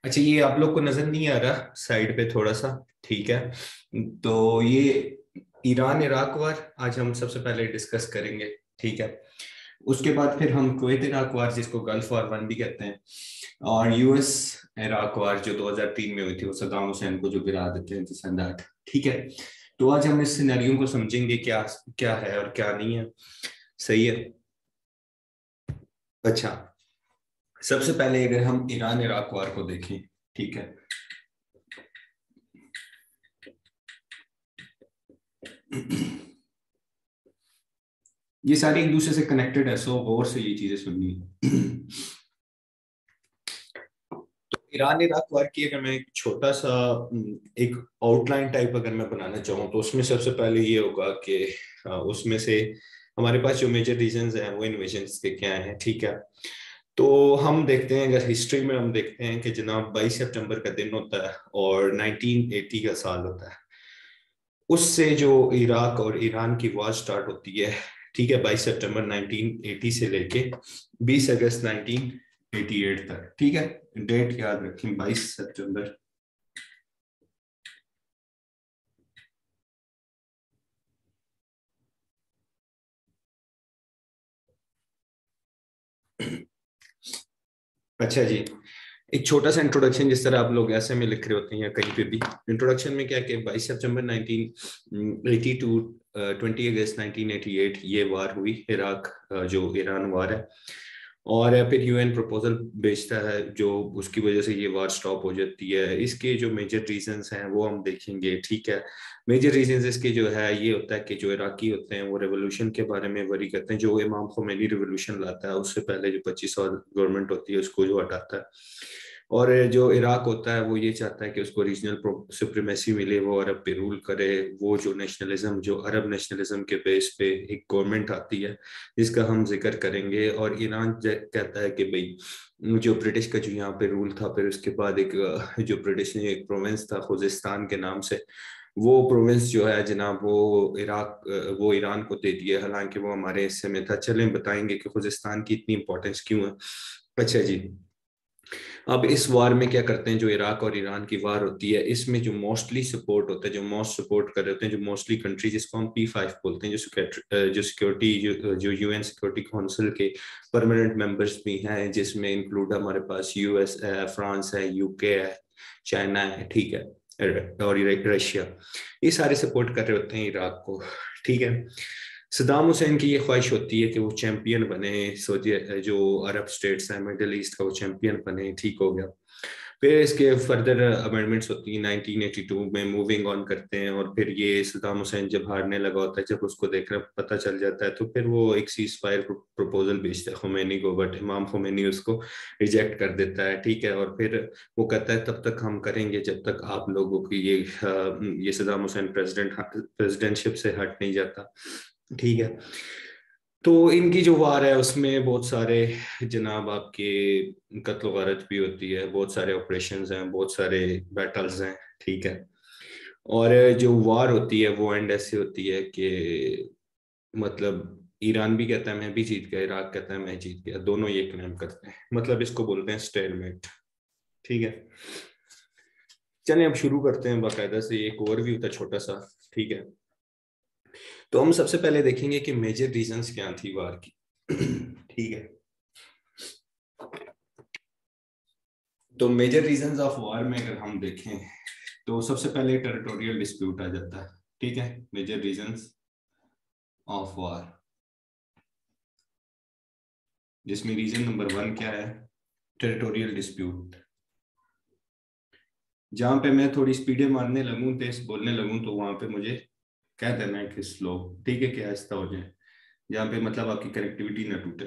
अच्छा, ये आप लोग को नजर नहीं आ रहा साइड पे थोड़ा सा? ठीक है। तो ये ईरान इराक वार आज हम सबसे पहले डिस्कस करेंगे। ठीक है। उसके बाद फिर हम कुवैत इराक वार, जिसको गल्फ वार वन भी कहते हैं, और यूएस इराक वार जो 2003 में हुई थी, वो सद्दाम हुसैन को जो गिरा देते हैं, दिस एंड दैट। ठीक है। तो आज हम इस सिनेरियो को समझेंगे, क्या क्या है और क्या नहीं है। सही है। अच्छा, सबसे पहले अगर हम ईरान इराक वार को देखें। ठीक है। ये सारी एक दूसरे से कनेक्टेड है, सो गौर से ये चीजें सुननी है। ईरान इराक वार की अगर मैं एक छोटा सा एक आउटलाइन टाइप अगर मैं बनाना चाहूँ, तो उसमें सबसे पहले ये होगा कि उसमें से हमारे पास जो मेजर रीजंस हैं वो इन्वेजन्स के क्या हैं। ठीक है। तो हम देखते हैं, अगर हिस्ट्री में हम देखते हैं कि जनाब 22 सितंबर का दिन होता है और 1980 का साल होता है। उससे जो इराक और ईरान की वॉर स्टार्ट होती है। ठीक है, 22 सितंबर 1980 से लेके 20 अगस्त 1988 तक। ठीक है। डेट याद रखें, 22 सितंबर। अच्छा जी, एक छोटा सा इंट्रोडक्शन, जिस तरह आप लोग ऐसे में लिख रहे होते हैं या कहीं पे भी, इंट्रोडक्शन में क्या कि 22 सितंबर 1982 20 अगस्त 1988 ये वार हुई, इराक जो ईरान वार है। और फिर यूएन प्रपोजल भेजता है, जो उसकी वजह से ये वार स्टॉप हो जाती है। इसके जो मेजर रीजंस हैं वो हम देखेंगे। ठीक है। मेजर रीजंस इसके जो है ये होता है कि जो इराकी होते हैं वो रेवोल्यूशन के बारे में वरी करते हैं। जो इमाम खोमेनी रेवोल्यूशन लाता है, उससे पहले जो 25 साल गवर्नमेंट होती है उसको जो हटाता है। और जो इराक होता है वो ये चाहता है कि उसको रीजनल सुप्रीमेसी मिले, वो अरब पे रूल करे। वो जो नेशनलिज्म, जो अरब नेशनलिज्म के बेस पे एक गवर्नमेंट आती है, जिसका हम जिक्र करेंगे। और ईरान कहता है कि भाई जो ब्रिटिश का जो यहाँ पे रूल था, फिर उसके बाद एक जो ब्रिटिश ने एक प्रोविंस था खुजिस्तान के नाम से, वो प्रोविंस जो है जनाब वो इराक वो ईरान को दे दिया, हालांकि वो हमारे हिस्से में था। चलें बताएंगे कि खुजिस्तान की इतनी इंपॉर्टेंस क्यों है। अच्छा जी, अब इस वार में क्या करते हैं, जो इराक और ईरान की वार होती है, इसमें जो मोस्टली सपोर्ट होता है, जो मोस्ट सपोर्ट कर रहे होते हैं, जो मोस्टली कंट्री, जिसको हम P5 बोलते हैं, जो सिक्योरिटी जो यूएन सिक्योरिटी काउंसिल के परमानेंट मेंबर्स भी हैं, जिसमें इंक्लूड हमारे पास यूएस है, फ्रांस है, यूके है, चाइना है। ठीक है। और रशिया, ये सारे सपोर्ट कर रहे होते हैं इराक को। ठीक है। सदाम हुसैन की ये ख्वाहिश होती है कि वो चैंपियन बने, सऊदी जो अरब स्टेट्स हैं मिडिल ईस्ट का, वो चैंपियन बने। ठीक हो गया। फिर इसके फर्दर अमेंडमेंट्स होती हैं 1982 में, मूविंग ऑन करते हैं। और फिर ये सदाम हुसैन जब हारने लगा होता है, जब उसको देखना पता चल जाता है, तो फिर वो एक सीज फायर प्रपोजल भेजता है खुमैनी को, बट इमाम खुमैनी उसको रिजेक्ट कर देता है। ठीक है। और फिर वो कहता है तब तक हम करेंगे जब तक आप लोगों की ये सदाम हुसैन प्रेसिडेंटशिप से हट नहीं जाता। ठीक है। तो इनकी जो वार है उसमें बहुत सारे जनाब आपके कत्ल वारत भी होती है, बहुत सारे ऑपरेशंस हैं, बहुत सारे बैटल्स हैं। ठीक है। और जो वार होती है वो एंड ऐसे होती है कि मतलब ईरान भी कहता है मैं भी जीत गया, इराक कहता है मैं जीत गया, दोनों ये क्लेम करते हैं। मतलब इसको बोलते हैं स्टेलमेट। ठीक है। चलें अब शुरू करते हैं बाकायदा से, एक ओवरव्यू था छोटा सा। ठीक है। तो हम सबसे पहले देखेंगे कि मेजर रीजंस क्या थी वार की। ठीक है। तो मेजर रीजंस ऑफ वार में अगर हम देखें, तो सबसे पहले टेरिटोरियल डिस्प्यूट आ जाता है। ठीक है। मेजर रीजंस ऑफ वार, जिसमें रीजन नंबर 1 क्या है? Territorial dispute. जहां पे मैं थोड़ी स्पीडें मारने लगूं, तेज बोलने लगूं, तो वहां पे मुझे कह देना है कि स्लो। ठीक है, कि आहिस्ता हो जाए, जहाँ पे मतलब आपकी कनेक्टिविटी ना टूटे।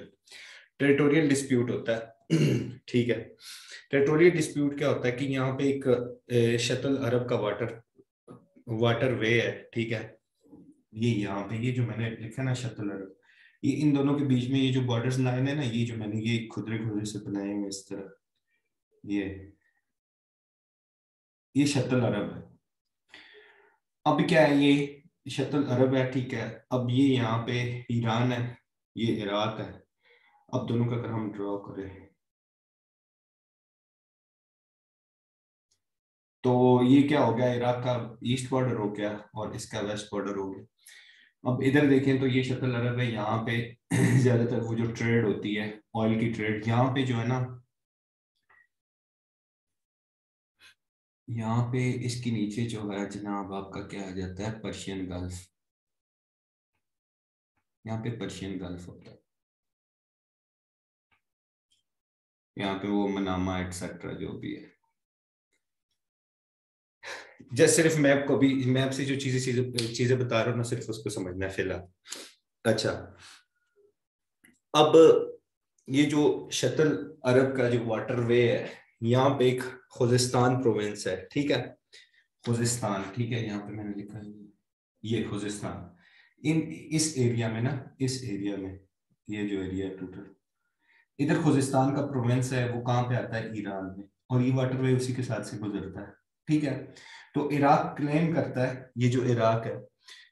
टेरिटोरियल डिस्प्यूट होता है। ठीक है। टेरिटोरियल डिस्प्यूट क्या होता है कि यहाँ पे एक शतल अरब का वाटर वाटर वे है। ठीक है। ये यहाँ पे ये जो मैंने लिखा ना, शतल अरब, ये इन दोनों के बीच में ये जो बॉर्डर्स लाइन है ना, ये जो मैंने ये खुदरे खुदरे से बनाए हुए इस तरह, ये शतल अरब है। अब क्या है, ये शतल अरब है। ठीक है। अब ये यहाँ पे ईरान है, ये इराक है। अब दोनों का अगर हम ड्रॉ करें, तो ये क्या हो गया, इराक का ईस्ट बॉर्डर हो गया और इसका वेस्ट बॉर्डर हो गया। अब इधर देखें तो ये शतल अरब है, यहाँ पे ज्यादातर वो जो ट्रेड होती है ऑयल की ट्रेड, यहाँ पे जो है ना, यहाँ पे इसके नीचे जो है जनाब आपका क्या आ जाता है, पर्शियन गल्फ। यहाँ पे पर्शियन गल्फ होता है, यहाँ पे वो मनामा एटसेट्रा जो भी है। जस्ट सिर्फ मैप को भी, मैप से जो चीजें चीजें चीजें बता रहा हूँ ना, सिर्फ उसको समझना है फिलहाल। अच्छा, अब ये जो शतल अरब का जो वाटरवे है, यहाँ पे एक खुजिस्तान प्रोविंस है, ठीक है, खुजिस्तान, ठीक है, यहाँ पे मैंने लिखा है ये खुजिस्तान। इन इस एरिया में ना, इस एरिया में, ये जो एरिया है टोटल, इधर खुजिस्तान का प्रोविंस है, वो कहाँ पे आता है, ईरान में, और ये वाटरवे उसी के साथ से गुजरता है, ठीक है। तो इराक क्लेम करता है, ये जो इराक है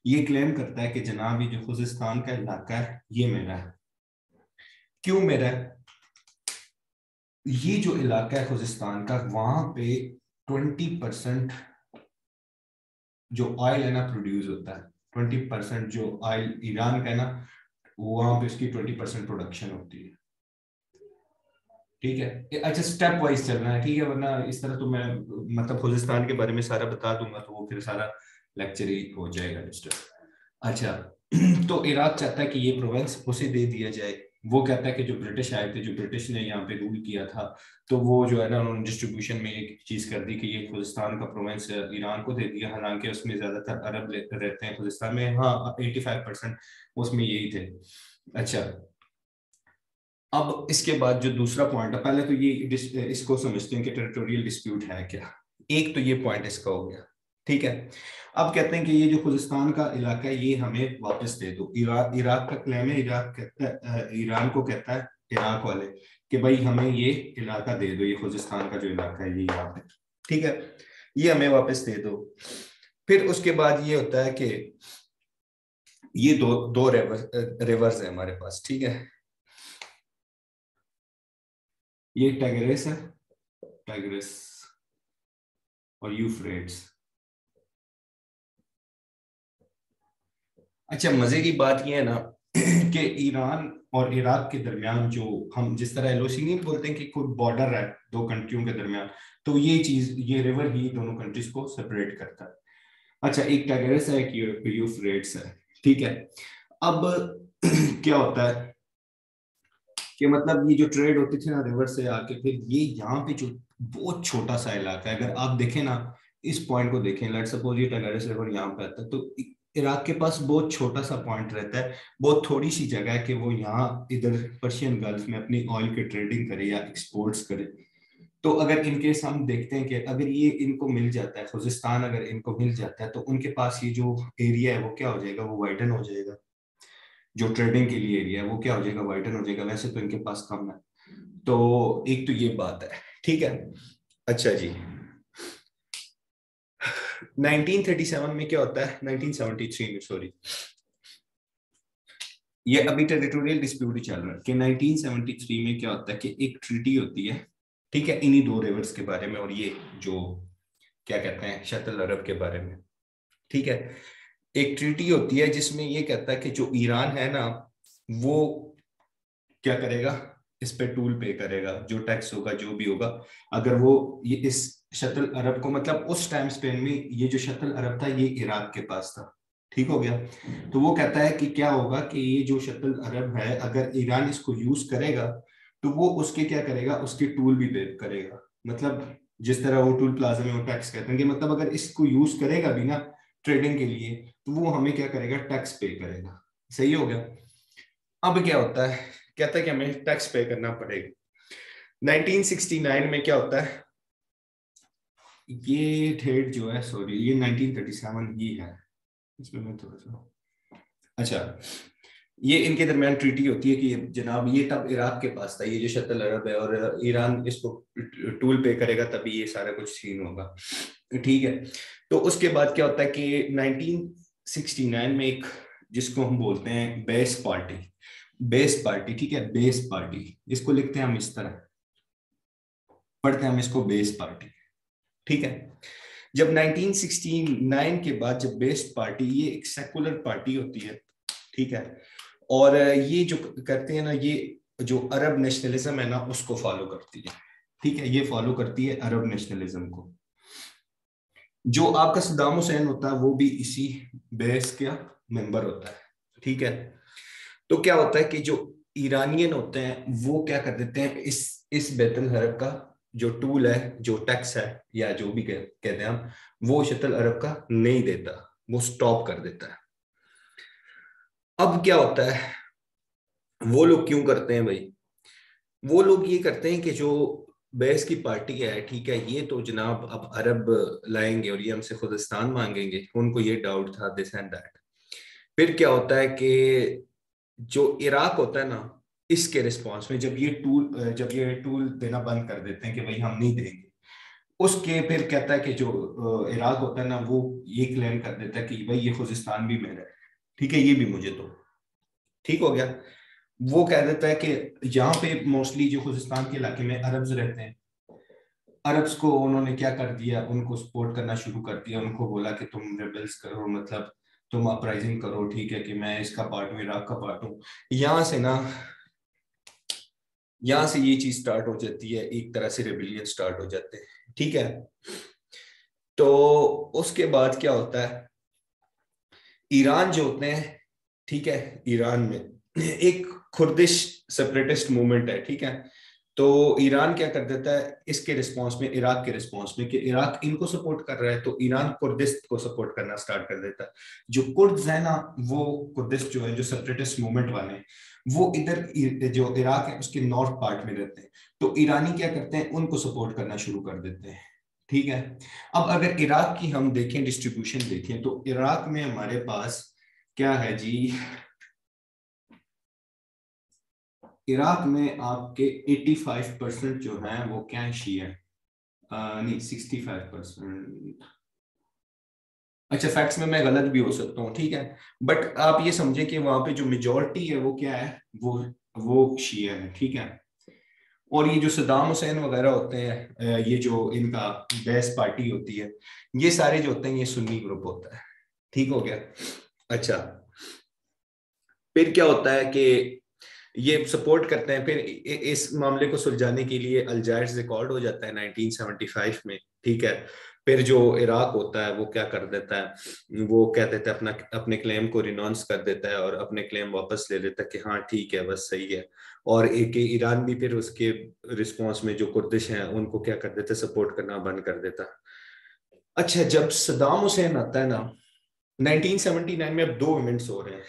ये क्लेम करता है कि जनाब ये जो खुजिस्तान का इलाका है ये मेरा है। क्यों मेरा है? ये जो इलाका है खुजिस्तान का, वहां पे 20% जो ऑयल है ना प्रोड्यूस होता है। 20% जो ऑयल ईरान का है ना, वहां पे उसकी 20% प्रोडक्शन होती है, ठीक है। अच्छा, स्टेप वाइज चलना है, ठीक है, वरना इस तरह तो मैं मतलब खुजिस्तान के बारे में सारा बता दूंगा तो वो फिर सारा लेक्चर ही हो जाएगा डिस्टर्ब। अच्छा, तो इराक चाहता है कि ये प्रोविंस उसे दे दिया जाए। वो कहता है कि जो ब्रिटिश आए थे, जो ब्रिटिश ने यहाँ पे रूल किया था, तो वो जो है ना उन्होंने डिस्ट्रीब्यूशन में एक चीज कर दी कि ये खुजिस्तान का प्रोविंस ईरान को दे दिया। हालांकि उसमें ज्यादातर अरब रहते हैं खुजिस्तान में, हाँ 85% उसमें यही थे। अच्छा, अब इसके बाद जो दूसरा पॉइंट है, पहले तो ये इसको समझते हैं कि टेरिटोरियल डिस्प्यूट है क्या। एक तो ये पॉइंट इसका हो गया, ठीक है। अब कहते हैं कि ये जो खुजिस्तान का इलाका है ये हमें वापस दे दो। इराक का क्लेम है, इराक कहता है, ईरान को कहता है, इराक वाले, कि भाई हमें ये इलाका दे दो, ये खुजिस्तान का जो इलाका है ये यहाँ पे, ठीक है, ये हमें वापस दे दो। फिर उसके बाद ये होता है कि ये दो दो रिवर्स है हमारे पास, ठीक है। ये टाइग्रिस है, टाइग्रिस, और यूफ्रेट्स। अच्छा, मजे की बात यह है ना कि ईरान और इराक के दरमियान जो हम जिस तरह एलओसी नहीं बोलते हैं कि कोई बॉर्डर है दो कंट्रियों के दरमियान, तो ये चीज, ये रिवर ही दोनों कंट्रीज को सेपरेट करता है। अच्छा, एक टाइग्रिस है, एक यूफ्रेट्स है, ठीक है। अब क्या होता है कि मतलब ये जो ट्रेड होती थी ना रिवर से आके, फिर ये यहाँ पे जो बहुत छोटा सा इलाका है, अगर आप देखें ना, इस पॉइंट को देखें, लेट्स सपोज ये टाइग्रिस रिवर यहाँ पे आता है, तो इराक के पास बहुत छोटा सा पॉइंट रहता है, बहुत थोड़ी सी जगह है कि वो यहाँ इधर पर्शियन गल्फ में अपनी ऑयल की ट्रेडिंग करे या एक्सपोर्ट्स करे। तो अगर इनकेस हम देखते हैं कि अगर ये इनको मिल जाता है, खुजिस्तान अगर इनको मिल जाता है, तो उनके पास ये जो एरिया है वो क्या हो जाएगा, वो वाइडन हो जाएगा। जो ट्रेडिंग के लिए एरिया है वो क्या हो जाएगा, वाइडन हो जाएगा। वैसे तो इनके पास कम है, तो एक तो ये बात है, ठीक है। अच्छा जी, 1937 में क्या होता है, 1973 में सॉरी, ये अभी टेरिटोरियल डिस्प्यूट ही चल रहा है कि 1973 में क्या होता है कि एक ट्रीटी होती है, ठीक है, इन्हीं दो रिवर्स के बारे में और ये जो क्या कहते हैं शतल अरब के बारे में, ठीक है। एक ट्रीटी होती है जिसमें ये कहता है कि जो ईरान है ना, वो क्या करेगा, इस पे टूल पे करेगा, जो टैक्स होगा जो भी होगा। अगर वो ये इस शतल अरब को, मतलब उस टाइम स्पेन में ये जो शतल अरब था ये इराक के पास था, ठीक हो गया। तो वो कहता है कि क्या होगा कि ये जो शतल अरब है, अगर ईरान इसको यूज करेगा तो वो उसके क्या करेगा, उसके टूल भी पे करेगा। मतलब जिस तरह वो टूल प्लाजा में वो टैक्स कहते हैं कि मतलब अगर इसको यूज करेगा भी ना ट्रेडिंग के लिए, तो वो हमें क्या करेगा, टैक्स पे करेगा। सही हो गया। अब क्या होता है, कहता है कि हमें टैक्स पे करना पड़ेगा। 1969 में क्या होता है, ये डेट जो है सॉरी ये 1937 ही है, इसमें मैं थोड़ा सा, अच्छा, ये इनके दरमियान ट्रीटी होती है कि जनाब ये तब इराक के पास था ये जो शतल अरब है, और ईरान इसको टूल पे करेगा तभी ये सारा कुछ सीन होगा, ठीक है। तो उसके बाद क्या होता है कि 1969 में एक जिसको हम बोलते हैं बेस पार्टी, बेस पार्टी, ठीक है, बेस पार्टी, इसको लिखते हैं हम इस तरह, पढ़ते हैं हम इसको बेस पार्टी, ठीक है। जब 1969 के बाद जब बेस्ट पार्टी, ये एक सेकुलर पार्टी होती है, ठीक है, और ये जो करते हैं ना, ये जो अरब नेशनलिज्म है ना उसको फॉलो करती है, ठीक है, ये फॉलो करती है अरब नेशनलिज्म को। जो आपका सद्दाम हुसैन होता है वो भी इसी बेस का मेंबर होता है, ठीक है। तो क्या होता है कि जो ईरानियन होते हैं वो क्या कर देते हैं, इस बैतुल अरब का जो टूल है, जो टैक्स है या जो भी कहते हैं हम, वो शतल अरब का नहीं देता, वो स्टॉप कर देता है। अब क्या होता है, वो लोग क्यों करते हैं भाई, वो लोग ये करते हैं कि जो बैस की पार्टी है, ठीक है, ये तो जनाब अब अरब लाएंगे और ये हमसे खुदिस्तान मांगेंगे, उनको ये डाउट था, दिस एंड दैट। फिर क्या होता है कि जो इराक होता है ना, इसके रिस्पॉन्स में जब ये टूल देना बंद कर देते हैं कि भाई हम नहीं देंगे, उसके फिर कहता है कि जो इराक होता है ना वो ये क्लेम कर देता है कि भाई ये खुजिस्तान भी मेरा है, ठीक है, ये भी मुझे दो, ठीक हो गया। वो कह देता है कि यहाँ पे मोस्टली जो खुजिस्तान के इलाके में अरब्स रहते हैं, अरब्स को उन्होंने क्या कर दिया, उनको सपोर्ट करना शुरू कर दिया, उनको बोला कि तुम रेबल्स करो, मतलब तुम अपराइजिंग करो, ठीक है, कि मैं इसका पार्ट हूँ, इराक का पार्ट हूँ। यहाँ से ये चीज स्टार्ट हो जाती है, एक तरह से रेबिलियन स्टार्ट हो जाते हैं, ठीक है। तो उसके बाद क्या होता है, ईरान जो होते हैं, ठीक है, ईरान में एक कुर्दिश सेपरेटिस्ट मूवमेंट है, ठीक है। तो ईरान क्या कर देता है इसके रिस्पांस में, इराक के रिस्पांस में, कि इराक इनको सपोर्ट कर रहा है तो ईरान कुर्दिश को सपोर्ट करना स्टार्ट कर देता है। जो कुर्द्स है ना, वो कुर्दिश जो है, जो सेपरेटिस्ट मूवमेंट वाले हैं, वो इधर जो इराक है उसके नॉर्थ पार्ट में रहते हैं, तो ईरानी क्या करते हैं, उनको सपोर्ट करना शुरू कर देते हैं, ठीक है। अब अगर इराक की हम देखें, डिस्ट्रीब्यूशन देखें, तो इराक में हमारे पास क्या है जी, इराक में आपके 85% जो है वो क्या है, शिया है। नहीं, 65%। अच्छा, फैक्ट्स में मैं गलत भी हो सकता हूँ, ठीक है, बट आप ये समझे कि वहां पे जो मेजोरिटी है वो क्या है, वो शिया है, ठीक है। और ये जो सद्दाम हुसैन वगैरह होते हैं, ये जो इनका बेस पार्टी होती है, ये सारे जो होते हैं ये सुन्नी ग्रुप होता है, ठीक हो गया। अच्छा, फिर क्या होता है कि ये सपोर्ट करते हैं, फिर इस मामले को सुलझाने के लिए अल्जायर्स रिकॉर्ड हो जाता है 1975 में, ठीक है। फिर जो इराक होता है वो क्या कर देता है, वो क्या देता है, अपने क्लेम को रिनाउंस कर देता है और अपने क्लेम वापस ले लेता है कि हाँ ठीक है, बस सही है। और एक ईरान भी फिर उसके रिस्पॉन्स में जो कुर्दिश हैं उनको क्या कर देता है, सपोर्ट करना बंद कर देता। अच्छा, जब सद्दाम हुसैन आता है ना 1979 में, अब दो इवेंट्स हो रहे हैं।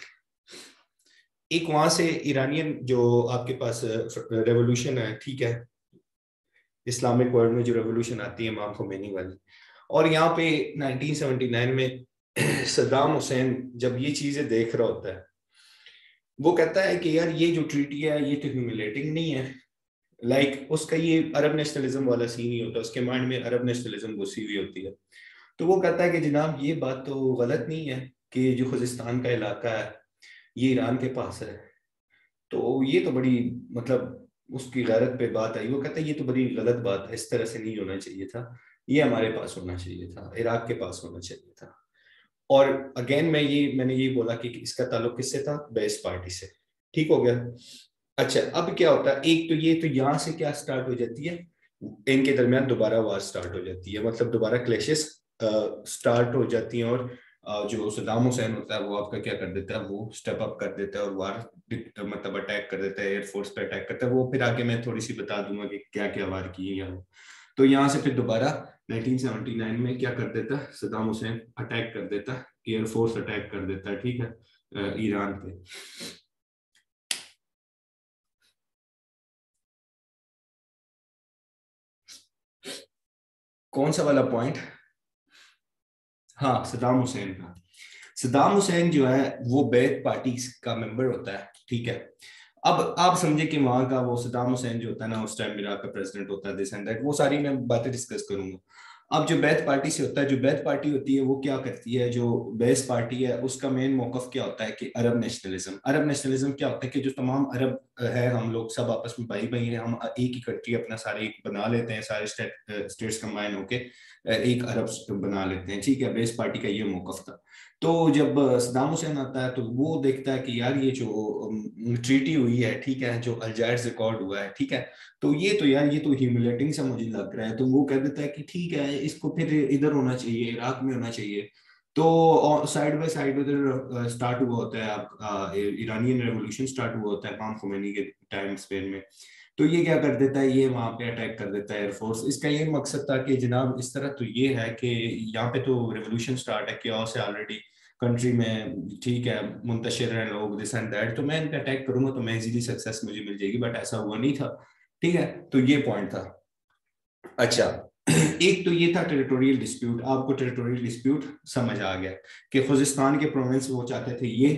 एक वहां से ईरानियन जो आपके पास रेवोल्यूशन है, ठीक है, इस्लामिक वर्ल्ड में जो रेवोल्यूशन आती है इमाम खोमेनी वाली, और यहाँ पे 1979 में सद्दाम हुसैन जब ये चीजें देख रहा होता है, वो कहता है कि यार ये जो ट्रीटी है ये तो ह्यूमिलेटिंग नहीं है, उसका ये अरब नेशनलिज्म वाला सीन ही होता है, उसके माइंड में अरब नेशनलिज्म घुसी हुई होती है। तो वो कहता है कि जनाब ये बात तो गलत नहीं है कि जो खुजिस्तान का इलाका है ये ईरान के पास है। तो ये तो बड़ी, मतलब उसकी गैरत पे बात आई, वो कहता है ये तो बड़ी गलत बात है, इस तरह से नहीं होना चाहिए था, ये हमारे पास होना चाहिए था, इराक के पास होना चाहिए था। और अगेन मैंने ये बोला कि इसका ताल्लुक किससे था, बेस पार्टी से, ठीक हो गया। अच्छा, अब क्या होता है, एक तो ये तो यहाँ से क्या स्टार्ट हो जाती है, इनके दरमियान दोबारा वार स्टार्ट हो जाती है, मतलब दोबारा क्लैशेस स्टार्ट हो जाती हैं, और जो सद्दाम हुसैन होता है वो आपका क्या कर देता है, वो स्टेप अप कर देता है और वार मतलब अटैक कर देता है, एयरफोर्स पे अटैक करता है। वो फिर आगे मैं थोड़ी सी बता दूंगा कि क्या क्या वार की है। तो यहाँ से फिर दोबारा 1979 में क्या कर देता है, सद्दाम हुसैन अटैक कर देता है, एयरफोर्स अटैक कर देता है, ठीक है, ईरान पे। कौन सा वाला पॉइंट? हाँ, सद्दाम हुसैन का। सद्दाम हुसैन जो है वो बैथ पार्टी का मेंबर होता है, ठीक है। अब आप समझे कि वहां का वो सद्दाम हुसैन जो होता है ना, उस टाइम इराक का प्रेसिडेंट होता है, दिस एंड दैट, वो सारी मैं बातें डिस्कस करूंगा। अब जो बैथ पार्टी से होता है, जो बैथ पार्टी होती है वो क्या करती है, जो बेस पार्टी है उसका मेन मौकफ क्या होता है कि अरब नेशनलिज्म। अरब नेशनलिज्म क्या होता है कि जो तमाम अरब है, हम लोग सब आपस में भाई भाई हैं, हम एक ही कंट्री अपना सारे एक बना लेते हैं, सारे स्टेट्स कंबाइन होके एक अरब बना लेते हैं, ठीक है। बेस पार्टी का ये मौकफ था। तो जब सद्दाम हुसैन आता है तो वो देखता है कि यार ये जो ट्रीटी हुई है, ठीक है, जो अल्जायर्स रिकॉर्ड हुआ है, ठीक है, तो ये तो यार ये तो ह्यूमिलेटिंग सा मुझे लग रहा है। तो वो कह देता है कि ठीक है, इसको फिर इधर होना चाहिए, इराक में होना चाहिए। तो साइड बाय साइड उधर स्टार्ट हुआ होता है आप ईरानियन रेवोल्यूशन स्टार्ट हुआ होता है इमाम खुमैनी के टाइम स्पेन में। तो ये क्या कर देता है, ये वहां पे अटैक कर देता है एयरफोर्स। इसका ये मकसद था कि जनाब इस तरह तो ये है कि यहाँ पे तो रेवोल्यूशन स्टार्ट है, क्योस है ऑलरेडी कंट्री में, ठीक है, मुंतशिर हैं लोग, दिस एंड दैट, तो मैं इन पे अटैक करूंगा तो मैं इजीली सक्सेस मुझे मिल जाएगी, बट ऐसा हुआ नहीं था, ठीक है। तो ये पॉइंट था। अच्छा, एक तो ये था टेरिटोरियल डिस्प्यूट, आपको टेरिटोरियल डिस्प्यूट समझ आ गया कि खुजिस्तान के प्रोविंस वो चाहते थे ये।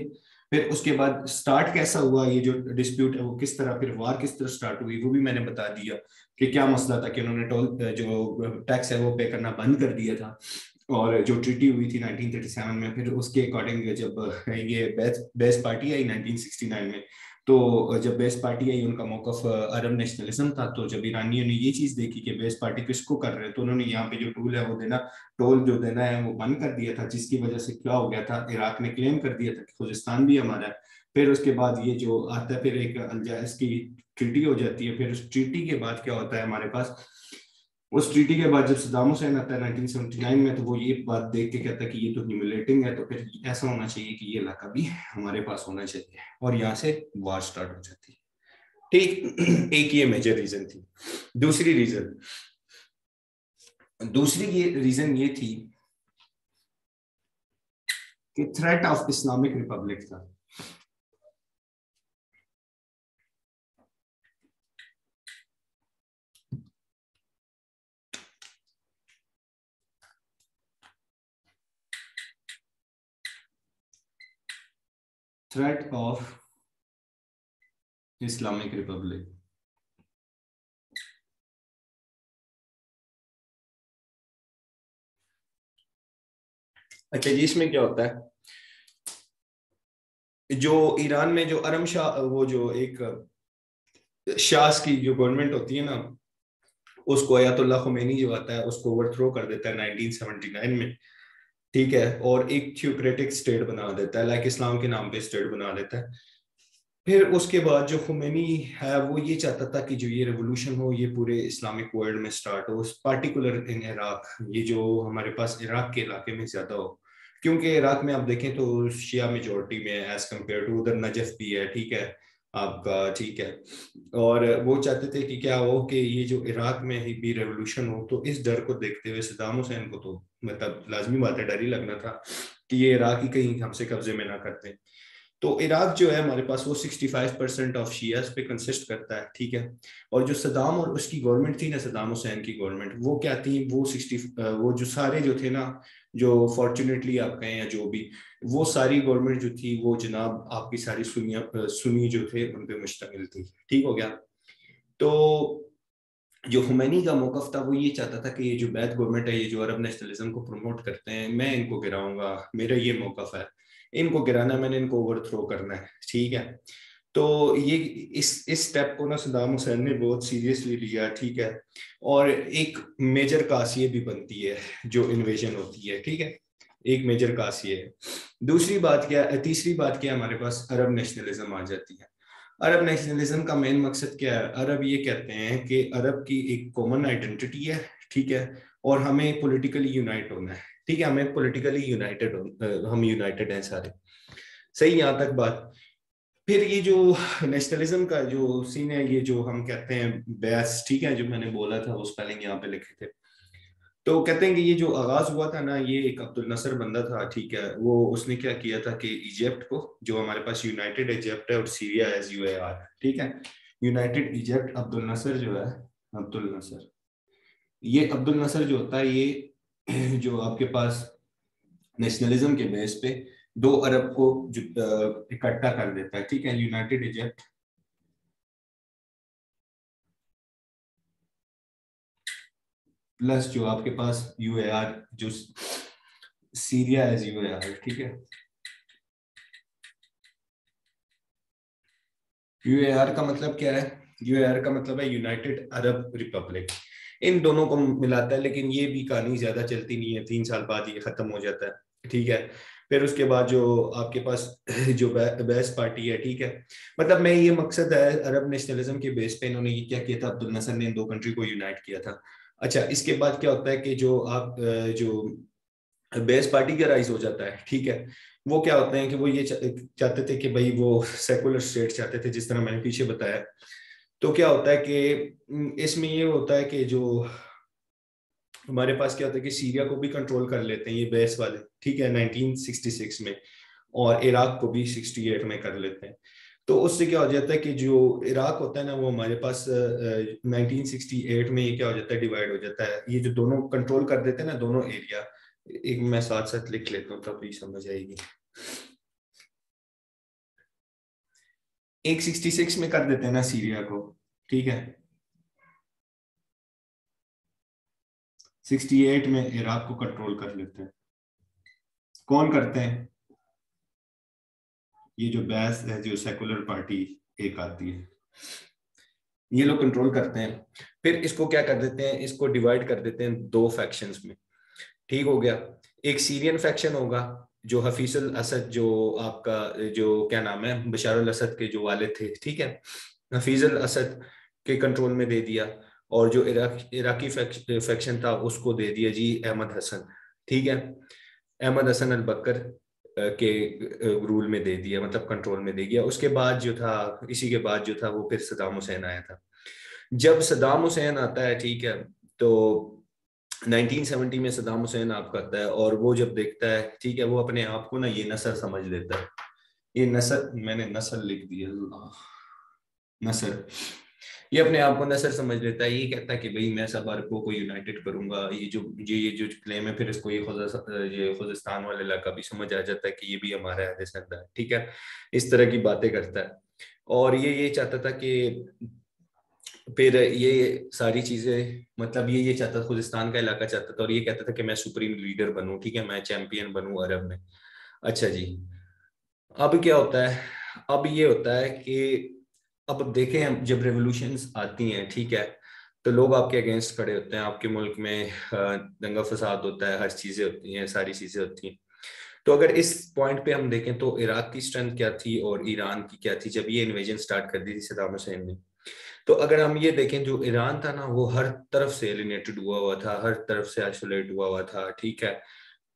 फिर उसके बाद स्टार्ट कैसा हुआ ये जो डिस्प्यूट है, वो किस तरह, फिर वार किस तरह स्टार्ट हुई, वो भी मैंने बता दिया कि क्या मसला था कि उन्होंने टोल जो टैक्स है वो पे करना बंद कर दिया था। और जो ट्रीटी हुई थी 1937 में, फिर उसके अकॉर्डिंग जब ये बेस पार्टी आई 1969 में, तो जब बेस पार्टी आई उनका मौकफ अरब नेशनलिज्म था। तो जब ईरानियों ने ये चीज देखी कि बेस पार्टी किसको कर रहे हैं, तो उन्होंने यहाँ पे जो टूल है वो देना, टोल जो देना है वो बंद कर दिया था, जिसकी वजह से क्या हो गया था, इराक ने क्लेम कर दिया था कि खुजिस्तान भी हमारा है। फिर उसके बाद ये जो आता है, फिर एक अल्जायर्स की ट्रीटी हो जाती है। फिर उस ट्रीटी के बाद क्या होता है हमारे पास, उस ट्रीटी के बाद जब सद्दाम हुसैन आता है 1979 में, तो वो ये बात देख के कहता है कि ये तो ह्यूमिलेटिंग है, तो फिर ऐसा होना चाहिए कि ये इलाका भी हमारे पास होना चाहिए, और यहाँ से वार स्टार्ट हो जाती है, ठीक। एक ये मेजर रीजन थी। दूसरी ये रीजन ये थी कि थ्रेट ऑफ इस्लामिक रिपब्लिक था। Threat of Islamic Republic. अच्छा जी, इसमें क्या होता है, जो ईरान में जो अरम शाह, वो जो एक शाह की जो गवर्नमेंट होती है ना, उसको अयतुल्ला खुमैनी जो आता है उसको ओवरथ्रो कर देता है 1979 में, ठीक है, और एक थियोक्रेटिक स्टेट बना देता है, लाइक इस्लाम के नाम पे स्टेट बना देता है। फिर उसके बाद जो खुमैनी है वो ये चाहता था कि जो ये रेवोल्यूशन हो ये पूरे इस्लामिक वर्ल्ड में स्टार्ट हो, पार्टिकुलर इन इराक, ये जो हमारे पास इराक के इलाके में ज्यादा हो, क्योंकि इराक में आप देखें तो शिया मेजोरिटी में है एज कम्पेयर टू, उधर नजफ भी है, ठीक है आपका, ठीक है। और वो चाहते थे कि क्या हो कि ये जो इराक में ही भी रेवोल्यूशन हो, तो इस डर को देखते हुए सद्दाम हुसैन को तो मतलब लाजमी बात है, डर ही लगना था कि ये इराक ही कहीं हमसे कब्जे में ना करते। तो इराक जो है हमारे पास वो 65% ऑफ शियास पे कंसिस्ट करता है, ठीक है। और जो सदाम और उसकी गवर्नमेंट थी ना, सदाम हुसैन की गवर्नमेंट, वो क्या थी, वो 60 वो जो सारे जो थे ना, जो फॉर्चुनेटली आप कहें या जो भी, वो सारी गवर्नमेंट जो थी वो जनाब आपकी सारी सुन्नी जो थे उन पे मुश्तमिल थी, ठीक हो गया। तो जो हुमैनी का मौकफ था वो ये चाहता था कि ये जो बैथ गवर्नमेंट है, ये जो अरब नेशनलिज्म को प्रमोट करते हैं, मैं इनको गिराऊंगा, मेरा ये मौकफ है, इनको गिराना, मैंने इनको ओवरथ्रो करना है, ठीक है। तो ये इस स्टेप को ना सद्दाम हुसैन ने बहुत सीरियसली लिया, ठीक है। और एक मेजर कास ये भी बनती है जो इन्वेजन होती है, ठीक है, एक मेजर कास ये है। तीसरी बात क्या, हमारे पास अरब नेशनलिज्म आ जाती है। अरब नेशनलिज्म का मेन मकसद क्या है, अरब ये कहते हैं कि अरब की एक कॉमन आइडेंटिटी है, ठीक है, और हमें पॉलिटिकली यूनाइट होना है, ठीक है, हमें पॉलिटिकली यूनाइटेड हम यूनाइटेड हैं सारे, सही यहाँ तक बात। फिर ये जो नेशनलिज्म का जो सीन है, ये जो हम कहते हैं बैस, ठीक है, जो मैंने बोला था वो स्पेलिंग यहाँ पे लिखे थे। तो कहते हैं कि ये जो आगाज हुआ था ना, ये एक अब्दुल नसर बंदा था, ठीक है, वो उसने क्या किया था कि इजिप्ट को, जो हमारे पास यूनाइटेड इजिप्ट है और सीरिया एज यूएआर, ठीक है, यूनाइटेड इजिप्ट, अब्दुल नसर जो है, अब्दुल नसर, ये अब्दुल नसर जो होता है ये जो आपके पास नेशनलिज्म के बेस पे दो अरब को इकट्ठा कर देता है, ठीक है, यूनाइटेड इजिप्ट प्लस जो आपके पास यूएआर, जो सीरिया एज यूएआर, ठीक है। यूएआर का मतलब क्या है? यूएआर का मतलब है यूनाइटेड अरब रिपब्लिक। इन दोनों को मिलाता है, लेकिन ये भी कहानी ज्यादा चलती नहीं है, 3 साल बाद ये खत्म हो जाता है, ठीक है। फिर उसके बाद जो आपके पास जो बेस पार्टी है, ठीक है, मतलब मैं ये मकसद है अरब नेशनलिज्म के बेस पे इन्होंने ये क्या किया था, अब्दुल नसर ने इन दो कंट्री को यूनाइट किया था। अच्छा, इसके बाद क्या होता है कि जो आप जो बेस पार्टी का राइज हो जाता है, ठीक है, वो क्या होते हैं कि वो ये चाहते थे कि भाई वो सेकुलर स्टेट चाहते थे, जिस तरह मैंने पीछे बताया। तो क्या होता है कि इसमें ये होता है कि जो हमारे पास क्या होता है कि सीरिया को भी कंट्रोल कर लेते हैं ये बेस वाले, ठीक है, 1966 में, और इराक को भी 68 में कर लेते हैं। तो उससे क्या हो जाता है कि जो इराक होता है ना, वो हमारे पास 1968 में ये क्या हो जाता है, डिवाइड हो जाता है। ये जो दोनों कंट्रोल कर देते हैं ना, दोनों एरिया, एक मैं साथ साथ लिख लेता हूँ तभी समझ आएगी। एक 66 में कर देते हैं ना सीरिया को, ठीक है, 68 में इराक को कंट्रोल कर लेते हैं। कौन करते हैं? ये जो बैस है, जो सेकुलर पार्टी एक आती है, ये लोग कंट्रोल करते हैं। फिर इसको क्या कर देते हैं, इसको डिवाइड कर देते हैं दो फैक्शंस में, ठीक हो गया। एक सीरियन फैक्शन होगा, जो हफीज अल असद, जो आपका जो क्या नाम है, बशार अल असद के जो वाले थे, ठीक है, हफीज अल असद के कंट्रोल में दे दिया। और जो इराकी फैक्शन था उसको दे दिया जी अहमद हसन, ठीक है, अहमद हसन अल बकर के रूल में दे दिया, मतलब कंट्रोल में दे दिया। उसके बाद जो था, इसी के बाद जो था वो फिर सदाम हुसैन आया था। जब सदाम हुसैन आता है, ठीक है, तो 1970 में सदाम हुसैन आपका आता है, और वो जब देखता है, ठीक है, वो अपने आप को ना ये नसर समझ लेता है। ये नसर, मैंने नसर लिख दिया, अल्लाह, नसर, ये अपने आप को नसर समझ लेता है। ये कहता है कि भाई मैं सब अरबों को यूनाइटेड करूंगा। ये जो क्लेम है, फिर इसको ये खुजिस्तान वाला इलाका भी समझ आ जाता है कि ये भी हमारा है, descendant है, ठीक है, इस तरह की बातें करता है। और ये चाहता था कि फिर ये सारी चीजें, मतलब ये चाहता था, खुजिस्तान का इलाका चाहता था, और ये कहता था कि मैं सुप्रीम लीडर बनूं, ठीक है, मैं चैंपियन बनूं अरब में। अच्छा जी, अब क्या होता है? अब ये होता है कि अब देखें, हम जब रेवोल्यूशंस आती हैं, ठीक है, तो लोग आपके अगेंस्ट खड़े होते हैं, आपके मुल्क में दंगा फसाद होता है, हर चीजें होती हैं, सारी चीजें होती हैं। तो अगर इस पॉइंट पे हम देखें तो इराक की स्ट्रेंथ क्या थी और ईरान की क्या थी जब ये इन्वेजन स्टार्ट कर दी थी सदाम हुसैन ने। तो अगर हम ये देखें, जो ईरान था ना, वो हर तरफ से एलिनेटेड हुआ हुआ था, हर तरफ से आइसोलेट हुआ हुआ था, ठीक है।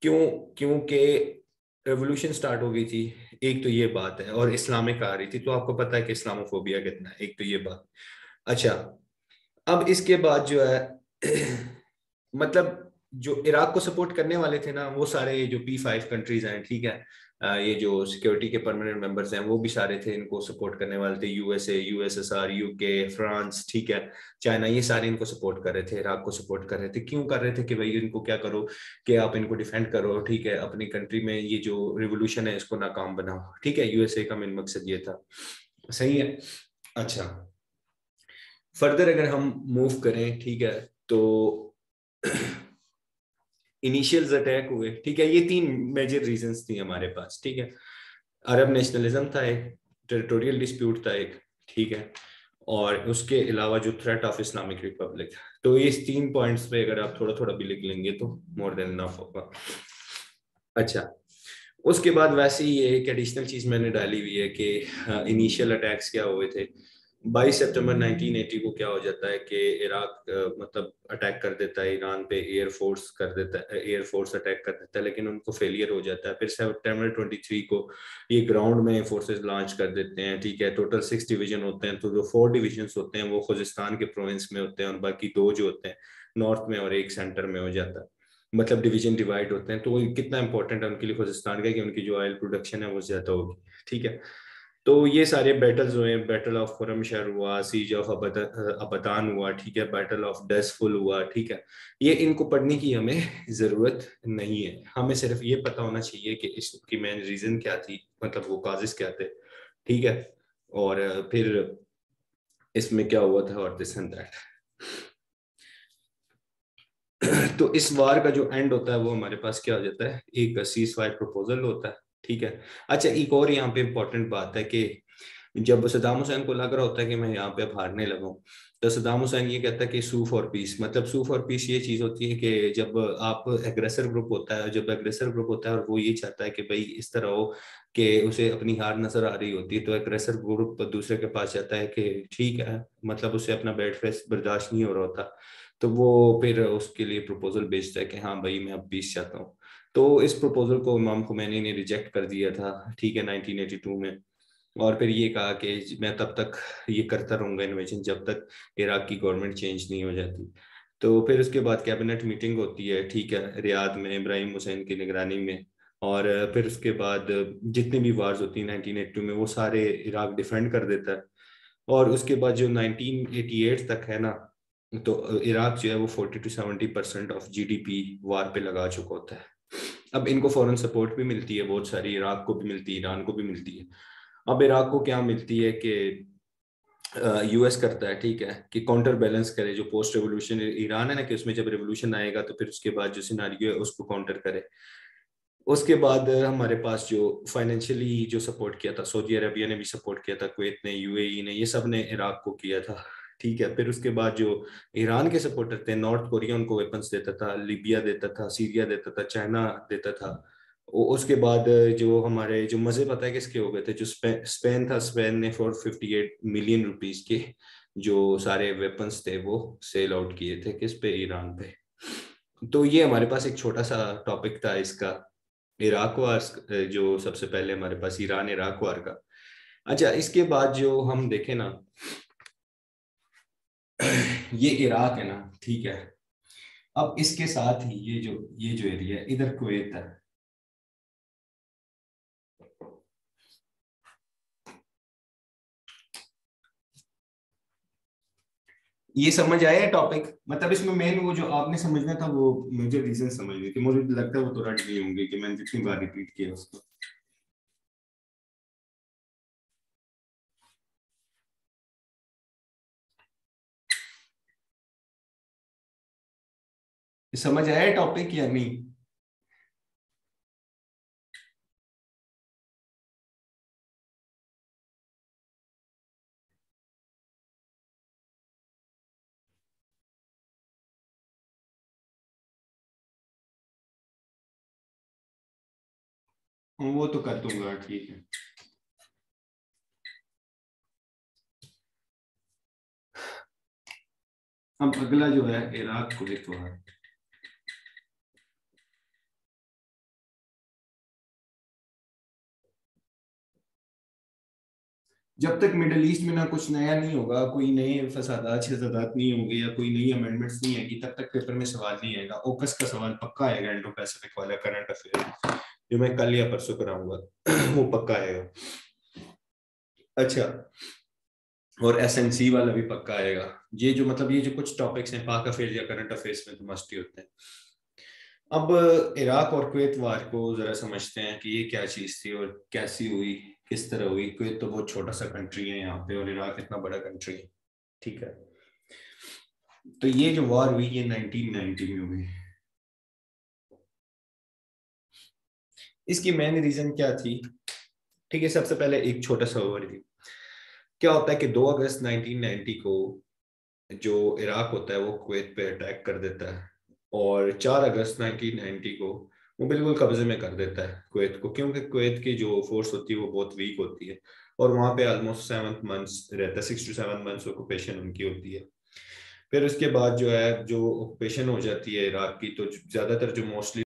क्यों? क्योंकि रेवोल्यूशन स्टार्ट हो गई थी, एक तो ये बात है, और इस्लामिक आ रही थी, तो आपको पता है कि इस्लामोफोबिया कितना है, एक तो ये बात। अच्छा, अब इसके बाद जो है मतलब जो इराक को सपोर्ट करने वाले थे ना, वो सारे जो P5 कंट्रीज हैं, ठीक है, ये जो सिक्योरिटी के परमानेंट मेंबर्स हैं, वो भी सारे थे, इनको सपोर्ट करने वाले थे। यूएसए, यूएसएसआर, यूके, फ्रांस, ठीक है, चाइना, ये सारे इनको सपोर्ट कर रहे थे, इराक को सपोर्ट कर रहे थे। क्यों कर रहे थे? कि भाई इनको क्या करो, कि आप इनको डिफेंड करो, ठीक है, अपनी कंट्री में ये जो रिवोल्यूशन है इसको नाकाम बनाओ, ठीक है, यूएसए का मेन मकसद ये था। सही है। अच्छा, फर्दर अगर हम मूव करें, ठीक है, तो इनिशियल्स अटैक हुए, ठीक है, ये 3 मेजर रीजंस थी हमारे पास, ठीक है। अरब नेशनलिज्म था एक, टेरिटोरियल डिस्प्यूट था एक, ठीक है, और उसके अलावा जो थ्रेट ऑफ इस्लामिक रिपब्लिक। तो इस 3 पॉइंट्स पे अगर आप थोड़ा थोड़ा भी लिख लेंगे तो मोर देन इनफ होगा। अच्छा, उसके बाद वैसे ही ये एक एडिशनल चीज मैंने डाली हुई है कि इनिशियल अटैक्स क्या हुए थे। 22 सितंबर 1980 को क्या हो जाता है कि इराक मतलब अटैक कर देता है ईरान पे, एयरफोर्स कर देता है, एयरफोर्स अटैक कर देता है, लेकिन उनको फेलियर हो जाता है। फिर सितंबर 23 को ये ग्राउंड में फोर्सेस लॉन्च कर देते हैं, ठीक है, टोटल 6 डिवीजन होते हैं, तो जो 4 डिवीजन होते हैं वो खुजिस्तान के प्रोविंस में होते हैं, और बाकी 2 जो होते हैं नॉर्थ में, और एक सेंटर में हो जाता है। मतलब डिवीजन डिवाइड होते हैं, तो वो कितना इंपॉर्टेंट है उनके लिए खुजिस्तान का कि उनकी जो ऑयल प्रोडक्शन है वो ज्यादा होगी, ठीक है। तो ये सारे बैटल्स हुए, बैटल ऑफ खुरमशहर हुआ, सीज ऑफ अबदान हुआ, ठीक है, बैटल ऑफ डसफुल हुआ, ठीक है। ये इनको पढ़ने की हमें जरूरत नहीं है, हमें सिर्फ ये पता होना चाहिए कि इसकी मेन रीजन क्या थी, मतलब वो काजिस क्या थे, ठीक है, और फिर इसमें क्या हुआ था, और दिस एंड दैट। तो इस वार का जो एंड होता है वो हमारे पास क्या हो जाता है, एक सीज फायर प्रपोजल होता है, ठीक है। अच्छा, एक और यहाँ पे इम्पोर्टेंट बात है कि जब सद्दाम हुसैन को लग रहा होता है कि मैं यहाँ पे अब हारने लगा हूँ, तो सद्दाम हुसैन ये कहता है कि सू फॉर पीस। मतलब सू फॉर पीस ये चीज होती है कि जब आप एग्रेसर ग्रुप होता है, जब एग्रेसर ग्रुप होता है और वो ये चाहता है कि भाई इस तरह हो कि उसे अपनी हार नजर आ रही होती है, तो एग्रेसर ग्रुप दूसरे के पास जाता है कि ठीक है, मतलब उसे अपना बैड फेस बर्दाश्त नहीं हो रहा होता, तो वो फिर उसके लिए प्रपोजल भेजता है कि हाँ भाई मैं अब पीस चाहता हूँ। तो इस प्रपोजल को इमाम खुमैनी ने रिजेक्ट कर दिया था, ठीक है, 1982 में। और फिर ये कहा कि मैं तब तक ये करता रहूंगा इन्वेजन जब तक इराक की गवर्नमेंट चेंज नहीं हो जाती। तो फिर उसके बाद कैबिनेट मीटिंग होती है, ठीक है, रियाद में इब्राहिम हुसैन की निगरानी में। और फिर उसके बाद जितनी भी वार्स होती हैं 1982 में, वो सारे इराक डिफेंड कर देता है। और उसके बाद जो 1988 तक है ना, तो इराक जो है वो 40 to 70% ऑफ जीडीपी वार पे लगा चुका होता है। अब इनको फॉरेन सपोर्ट भी मिलती है बहुत सारी, इराक को भी मिलती है, ईरान को भी मिलती है। अब इराक को क्या मिलती है कि यूएस करता है, ठीक है, कि काउंटर बैलेंस करे जो पोस्ट रेवोल्यूशन ईरान है ना, कि उसमें जब रेवोल्यूशन आएगा तो फिर उसके बाद जो सिनारियो है उसको काउंटर करे। उसके बाद हमारे पास जो फाइनेंशियली जो सपोर्ट किया था, सऊदी अरबिया ने भी सपोर्ट किया था, कुवैत ने, यूएई ने, ये सब ने इराक को किया था, ठीक है। फिर उसके बाद जो ईरान के सपोर्टर थे, नॉर्थ कोरिया उनको वेपन्स देता था, लिबिया देता था, सीरिया देता था, चाइना देता था। उसके बाद जो हमारे जो मजे पता है किसके हो गए थे, जो स्पेन था, स्पेन ने फॉर 58 मिलियन रुपीज के जो सारे वेपन्स थे वो सेल आउट किए थे, किस पे, ईरान पे। तो ये हमारे पास एक छोटा सा टॉपिक था इसका, इराक वार, जो सबसे पहले हमारे पास ईरान इराक वार का। अच्छा, इसके बाद जो हम देखें ना, ये इराक है ना, ठीक है। अब इसके साथ ही ये जो एरिया है इधर कुवैत है। ये समझ आया टॉपिक? मतलब इसमें मेन वो जो आपने समझना था वो मुझे रीजन समझने थे, मुझे लगता है वो तो रट गए होंगे कि मैंने जितनी बार रिपीट किया उसको। समझ आया टॉपिक या नहीं? वो तो कर दूंगा, ठीक है। अब अगला जो है इराक कुवैत वार। जब तक मिडल ईस्ट में ना कुछ नया नहीं होगा, कोई नए फसादात शहजादात नहीं होंगे या कोई नई अमेंडमेंट्स नहीं आएगी, तब तक पेपर में सवाल नहीं आएगा। ओकस का सवाल पक्का आएगा, इंडो पैसिफिक वाला करंट अफेयर जो मैं कल या परसों कराऊंगा वो पक्का आएगा। अच्छा, और एसएनसी वाला भी पक्का आएगा। ये जो मतलब ये जो कुछ टॉपिक्स हैं पाक अफेयर या करंट अफेयर्स में तो मस्ट ही होते हैं। अब इराक और कुवैत वार को जरा समझते हैं कि ये क्या चीज थी और कैसी हुई, किस तरह हुई। कुवैत तो बहुत छोटा सा कंट्री है यहाँ पे, और इराक इतना बड़ा कंट्री है, ठीक है। तो ये जो वार हुई ये 1990 में हुई। इसकी मेन रीजन क्या थी? ठीक है, सबसे पहले एक छोटा सा ओवरव्यू। क्या होता है कि 2 अगस्त 1990 को जो इराक होता है वो कुवैत पे अटैक कर देता है, और 4 अगस्त 1990 को वो बिल्कुल कब्जे में कर देता है कुवैत को, क्योंकि कुवैत की जो फोर्स होती है वो बहुत वीक होती है, और वहां पे ऑलमोस्ट 7 मंथ्स रहता है, 6 to 7 मंथ्स ऑक्यूपेशन उनकी होती है। फिर उसके बाद जो है जो ऑक्यूपेशन हो जाती है इराक की, तो ज्यादातर जो मोस्टली